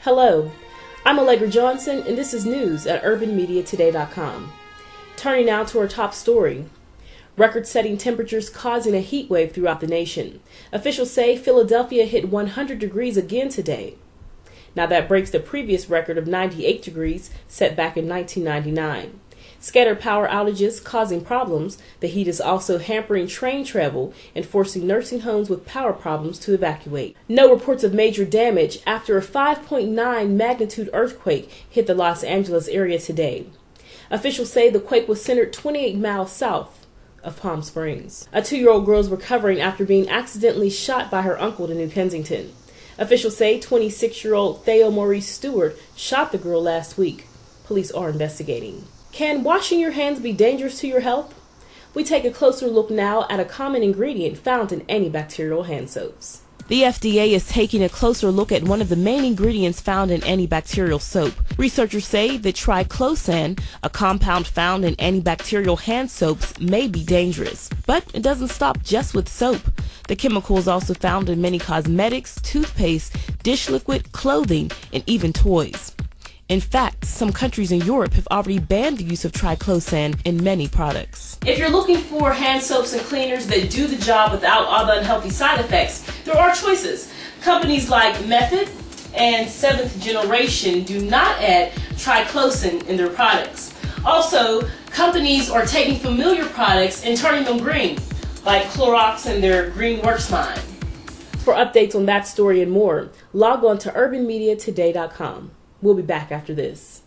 Hello, I'm Allegra Johnson, and this is news at UrbanMediaToday.com. Turning now to our top story. Record-setting temperatures causing a heat wave throughout the nation. Officials say Philadelphia hit 100 degrees again today. Now that breaks the previous record of 98 degrees set back in 1999. Scattered power outages causing problems. The heat is also hampering train travel and forcing nursing homes with power problems to evacuate. No reports of major damage after a 5.9 magnitude earthquake hit the Los Angeles area today. Officials say the quake was centered 28 miles south of Palm Springs. A 2-year-old girl is recovering after being accidentally shot by her uncle in New Kensington. Officials say 26-year-old Theo Maurice Stewart shot the girl last week. Police are investigating. Can washing your hands be dangerous to your health? We take a closer look now at a common ingredient found in antibacterial hand soaps. The FDA is taking a closer look at one of the main ingredients found in antibacterial soap. Researchers say that triclosan, a compound found in antibacterial hand soaps, may be dangerous. But it doesn't stop just with soap. The chemical is also found in many cosmetics, toothpaste, dish liquid, clothing, and even toys. In fact, some countries in Europe have already banned the use of triclosan in many products. If you're looking for hand soaps and cleaners that do the job without all the unhealthy side effects, there are choices. Companies like Method and 7th Generation do not add triclosan in their products. Also, companies are taking familiar products and turning them green, like Clorox and their GreenWorks line. For updates on that story and more, log on to UrbanMediaToday.com. We'll be back after this.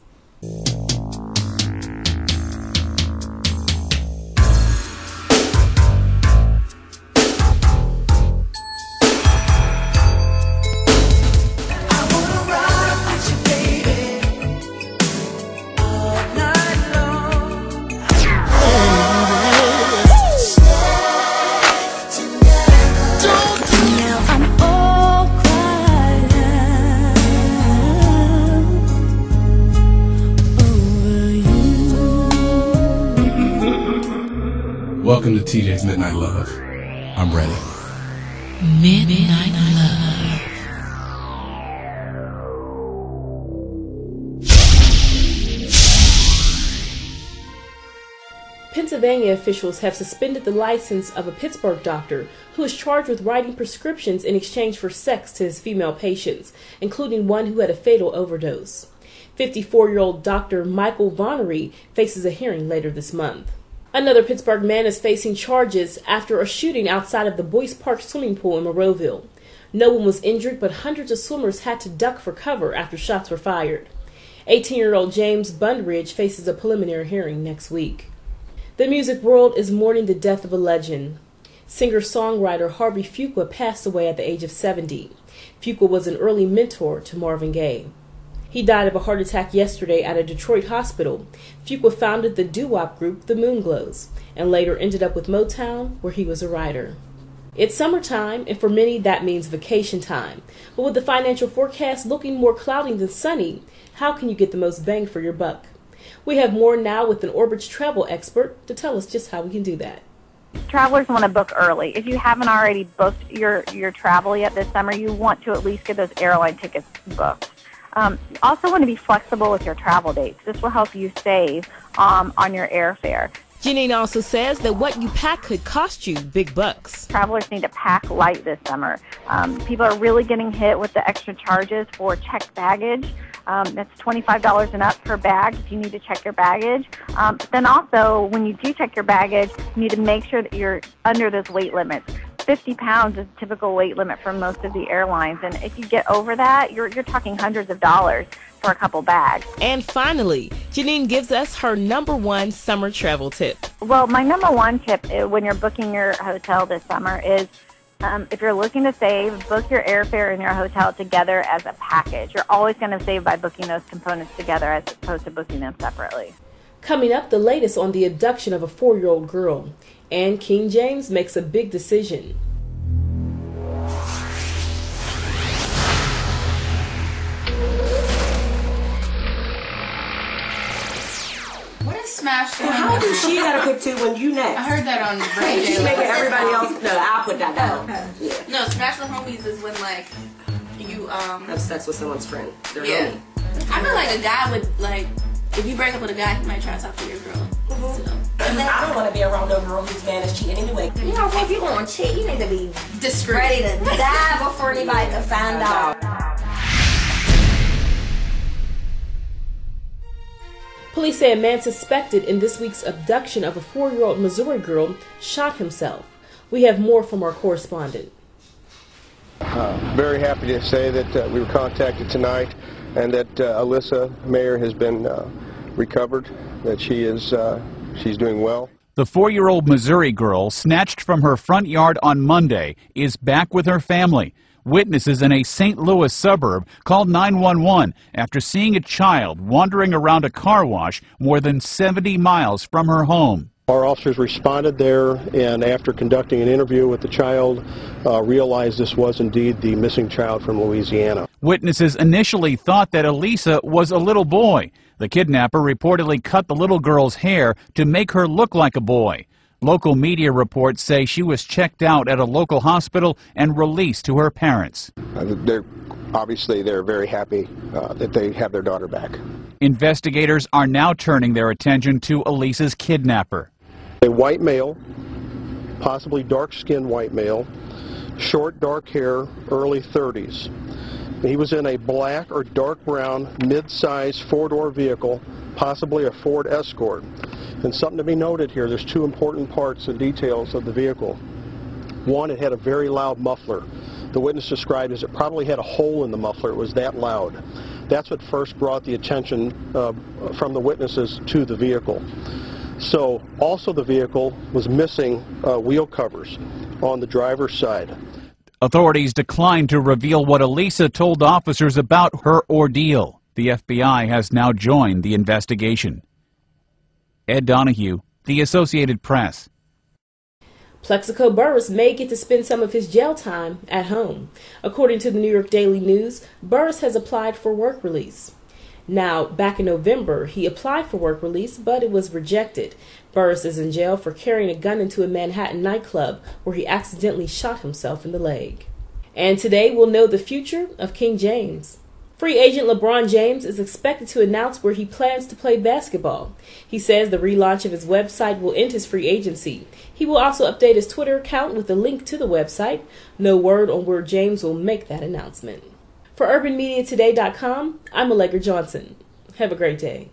Welcome to TJ's Midnight Love. I'm ready. Midnight Love. Pennsylvania officials have suspended the license of a Pittsburgh doctor who is charged with writing prescriptions in exchange for sex to his female patients, including one who had a fatal overdose. 54-year-old Dr. Michael Vonnery faces a hearing later this month. Another Pittsburgh man is facing charges after a shooting outside of the Boyce Park swimming pool in Monroeville. No one was injured, but hundreds of swimmers had to duck for cover after shots were fired. 18-year-old James Bundridge faces a preliminary hearing next week. The music world is mourning the death of a legend. Singer-songwriter Harvey Fuqua passed away at the age of 70. Fuqua was an early mentor to Marvin Gaye. He died of a heart attack yesterday at a Detroit hospital. Fuqua founded the doo-wop group The Moonglows and later ended up with Motown, where he was a writer. It's summertime, and for many that means vacation time. But with the financial forecast looking more cloudy than sunny, how can you get the most bang for your buck? We have more now with an Orbitz travel expert to tell us just how we can do that. Travelers want to book early. If you haven't already booked your travel yet this summer, you want to at least get those airline tickets booked. You also want to be flexible with your travel dates. This will help you save on your airfare. Janine also says that what you pack could cost you big bucks. Travelers need to pack light this summer. People are really getting hit with the extra charges for checked baggage. That's $25 and up per bag if you need to check your baggage. But then also, when you do check your baggage, you need to make sure that you're under those weight limits. 50 pounds is a typical weight limit for most of the airlines, and if you get over that, you're talking hundreds of dollars for a couple bags. And finally, Janine gives us her #1 summer travel tip. Well, my #1 tip when you're booking your hotel this summer is if you're looking to save, book your airfare and your hotel together as a package. You're always going to save by booking those components together as opposed to booking them separately. Coming up, the latest on the abduction of a 4-year-old girl. And King James makes a big decision. What is Smash? How do she got to pick two when you next? I heard that on radio. She's making everybody else. No, I'll put that down. Okay. Yeah. No, Smash with Homies is when like you to Have sex with someone's friend. Their yeah. homie. I feel like a guy would, like, if you break up with a guy, he might try to talk to your girl. So. I don't want to be around no girl whose man is cheating anyway. You know, if you're going to cheat, you need to be Discreet. ready to die before anybody can find out. Police say a man suspected in this week's abduction of a 4-year-old Missouri girl shot himself. We have more from our correspondent. Very happy to say that we were contacted tonight and that Alyssa Mayer has been recovered, that she's doing well. The 4-year-old Missouri girl, snatched from her front yard on Monday, is back with her family. Witnesses in a St. Louis suburb called 911 after seeing a child wandering around a car wash more than 70 miles from her home. Our officers responded there, and after conducting an interview with the child, realized this was indeed the missing child from Louisiana. Witnesses initially thought that Elisa was a little boy. The kidnapper reportedly cut the little girl's hair to make her look like a boy. Local media reports say she was checked out at a local hospital and released to her parents. Obviously, they're very happy that they have their daughter back. Investigators are now turning their attention to Elisa's kidnapper. A white male, possibly dark-skinned white male, short dark hair, early 30s. He was in a black or dark brown mid-size 4-door vehicle, possibly a Ford Escort. And something to be noted here, there's two important parts and details of the vehicle. One, it had a very loud muffler. The witness described as it probably had a hole in the muffler. It was that loud. That's what first brought the attention from the witnesses to the vehicle. So also the vehicle was missing wheel covers on the driver's side. Authorities declined to reveal what Elisa told officers about her ordeal. The FBI has now joined the investigation. Ed Donahue, The Associated Press. Plexico Burress may get to spend some of his jail time at home. According to the New York Daily News, Burress has applied for work release. Now, back in November, he applied for work release, but it was rejected. Burress is in jail for carrying a gun into a Manhattan nightclub where he accidentally shot himself in the leg. And today we'll know the future of King James. Free agent LeBron James is expected to announce where he plans to play basketball. He says the relaunch of his website will end his free agency. He will also update his Twitter account with a link to the website. No word on where James will make that announcement. For UrbanMediaToday.com, I'm Allegra Johnson. Have a great day.